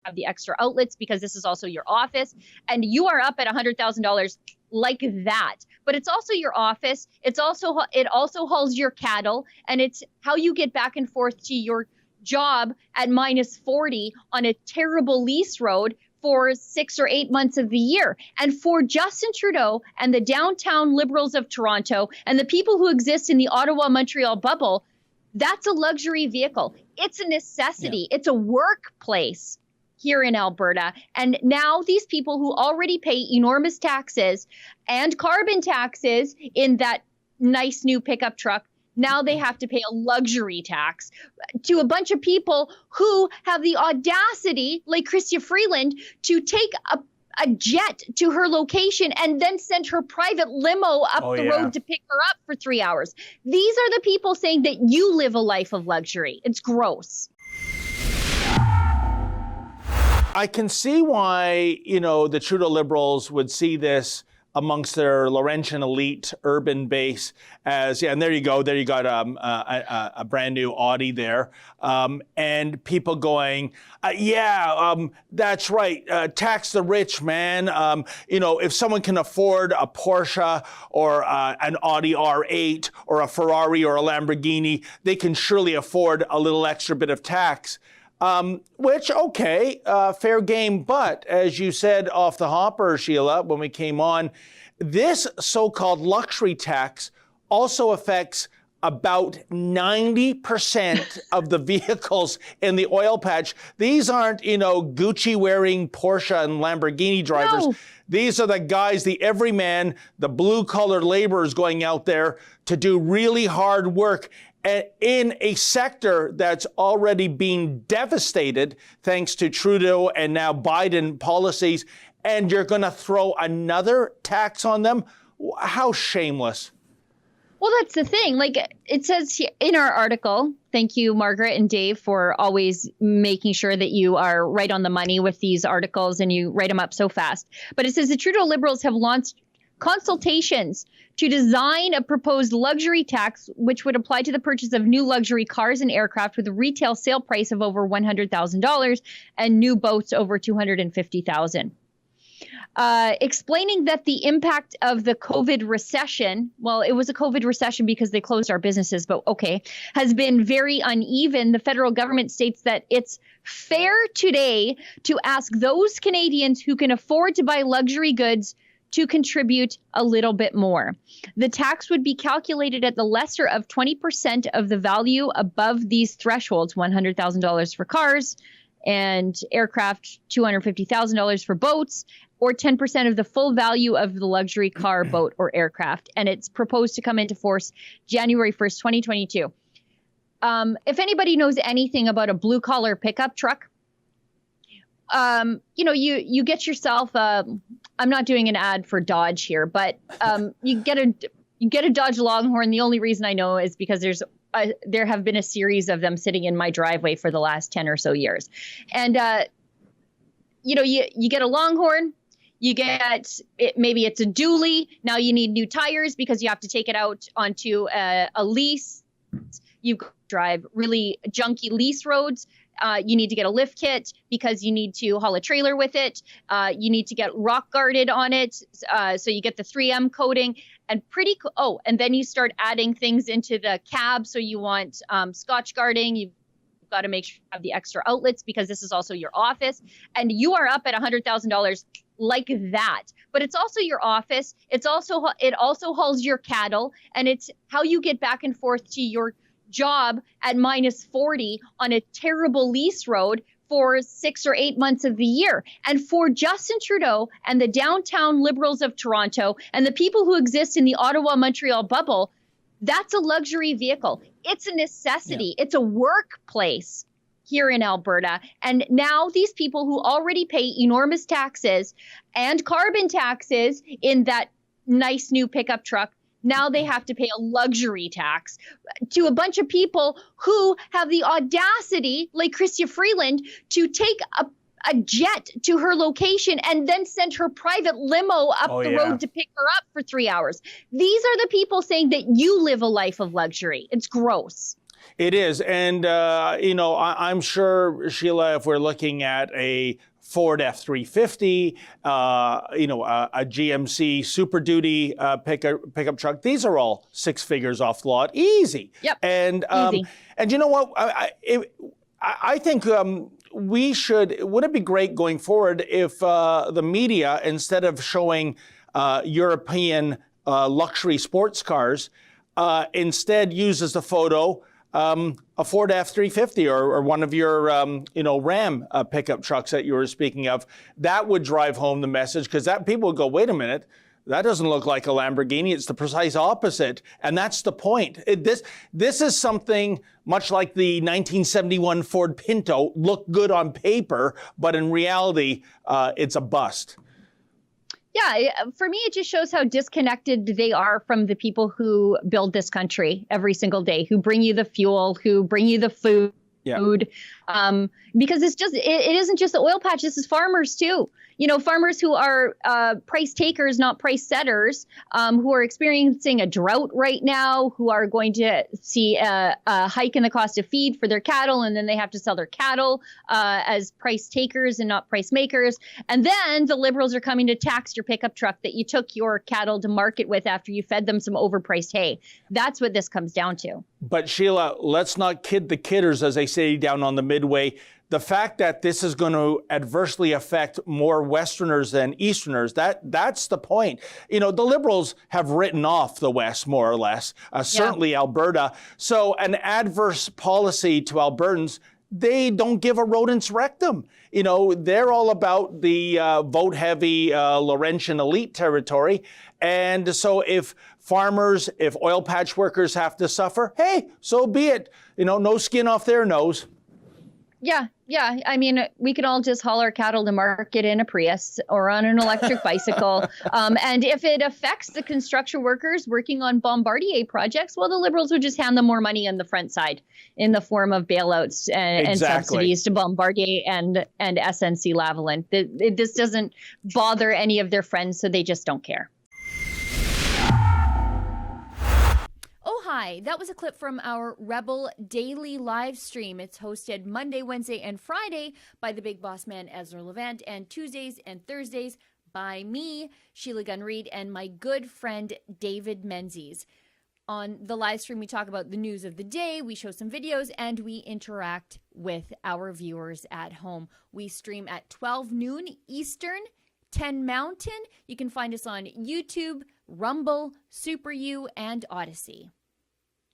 have the extra outlets because this is also your office, and you are up at $100,000 like that. But it's also your office. It also hauls your cattle, and it's how you get back and forth to your job at -40 on a terrible lease road for 6 or 8 months of the year. And for Justin Trudeau and the downtown Liberals of Toronto and the people who exist in the Ottawa-Montreal bubble, that's a luxury vehicle. It's a necessity. Yeah. It's a workplace here in Alberta. And now these people who already pay enormous taxes and carbon taxes in that nice new pickup truck, now they have to pay a luxury tax to a bunch of people who have the audacity, like Chrystia Freeland, to take a jet to her location and then send her private limo up the road to pick her up for 3 hours. These are the people saying that you live a life of luxury. It's gross. I can see why, the Trudeau Liberals would see this amongst their Laurentian elite urban base as, and there you go. There you got a brand new Audi there. And people going, that's right. Tax the rich, man. If someone can afford a Porsche or an Audi R8 or a Ferrari or a Lamborghini, they can surely afford a little extra bit of tax. Which, fair game. But as you said off the hopper, Sheila, when we came on, this so-called luxury tax also affects about 90% of the vehicles in the oil patch. These aren't, Gucci-wearing Porsche and Lamborghini drivers. No. These are the guys, the everyman, the blue-collar laborers going out there to do really hard work in a sector that's already being devastated thanks to Trudeau and now Biden policies, and you're going to throw another tax on them? How shameless. Well, that's the thing. Like it says here in our article, thank you, Margaret and Dave, for always making sure that you are right on the money with these articles and you write them up so fast. But it says the Trudeau Liberals have launched consultations to design a proposed luxury tax, which would apply to the purchase of new luxury cars and aircraft with a retail sale price of over $100,000 and new boats over $250,000. Explaining that the impact of the COVID recession, well, it was a COVID recession because they closed our businesses, but has been very uneven. The federal government states that it's fair today to ask those Canadians who can afford to buy luxury goods to contribute a little bit more. The tax would be calculated at the lesser of 20% of the value above these thresholds, $100,000 for cars and aircraft, $250,000 for boats, or 10% of the full value of the luxury car, boat, or aircraft. And it's proposed to come into force January 1st, 2022. If anybody knows anything about a blue-collar pickup truck, you get yourself, I'm not doing an ad for Dodge here, but you get a Dodge Longhorn. The only reason I know is because there have been a series of them sitting in my driveway for the last 10 or so years. And, you get a Longhorn, you get it, maybe it's a dually. Now you need new tires because you have to take it out onto a lease. You drive really junky lease roads. You need to get a lift kit because you need to haul a trailer with it. You need to get rock guarded on it. So you get the 3M coating and and then you start adding things into the cab. So you want Scotch guarding. You've got to make sure you have the extra outlets because this is also your office. And you are up at $100,000 like that. But it's also your office. It also hauls your cattle, and it's how you get back and forth to your job at -40 on a terrible lease road for 6 or 8 months of the year. And for Justin Trudeau and the downtown Liberals of Toronto and the people who exist in the Ottawa-Montreal bubble, that's a luxury vehicle. It's a necessity. Yeah. It's a workplace here in Alberta. And now these people who already pay enormous taxes and carbon taxes in that nice new pickup truck, now they have to pay a luxury tax to a bunch of people who have the audacity, like Chrystia Freeland, to take a jet to her location and then send her private limo up the road to pick her up for 3 hours. These are the people saying that you live a life of luxury. It's gross. It is. And, I'm sure, Sheila, if we're looking at a Ford F-350, a GMC Super Duty pickup truck, these are all six figures off the lot. Easy. Yep. And, Easy. And you know what? I think wouldn't it be great going forward if the media, instead of showing European luxury sports cars, instead uses the photo a Ford F-350 or one of your Ram pickup trucks that you were speaking of? That would drive home the message, because that people would go, wait a minute, that doesn't look like a Lamborghini. It's the precise opposite. And that's the point. This is something much like the 1971 Ford Pinto, looked good on paper, but in reality, it's a bust. Yeah, for me, it just shows how disconnected they are from the people who build this country every single day, who bring you the fuel, who bring you the food. Yeah. Because it isn't just the oil patch. This is farmers too. Farmers who are price takers, not price setters, who are experiencing a drought right now, who are going to see a hike in the cost of feed for their cattle, and then they have to sell their cattle as price takers and not price makers. And then the Liberals are coming to tax your pickup truck that you took your cattle to market with after you fed them some overpriced hay. That's what this comes down to. But Sheila, let's not kid the kidders, as they say down on the Midway. The fact that this is going to adversely affect more Westerners than Easterners, that's the point. The Liberals have written off the West, more or less, certainly Alberta. So an adverse policy to Albertans, they don't give a rodent's rectum. They're all about the vote-heavy Laurentian elite territory. And so if farmers, if oil patch workers have to suffer, hey, so be it. No skin off their nose. Yeah. I mean, we could all just haul our cattle to market in a Prius or on an electric bicycle. And if it affects the construction workers working on Bombardier projects, well, the Liberals would just hand them more money on the front side in the form of bailouts and subsidies to Bombardier and SNC Lavalin. This doesn't bother any of their friends, so they just don't care. Hi, that was a clip from our Rebel Daily live stream. It's hosted Monday, Wednesday, and Friday by the big boss man, Ezra Levant, and Tuesdays and Thursdays by me, Sheila Gunn Reid, and my good friend, David Menzies. On the live stream, we talk about the news of the day, we show some videos, and we interact with our viewers at home. We stream at 12 noon Eastern, 10 Mountain. You can find us on YouTube, Rumble, Super U, and Odyssey.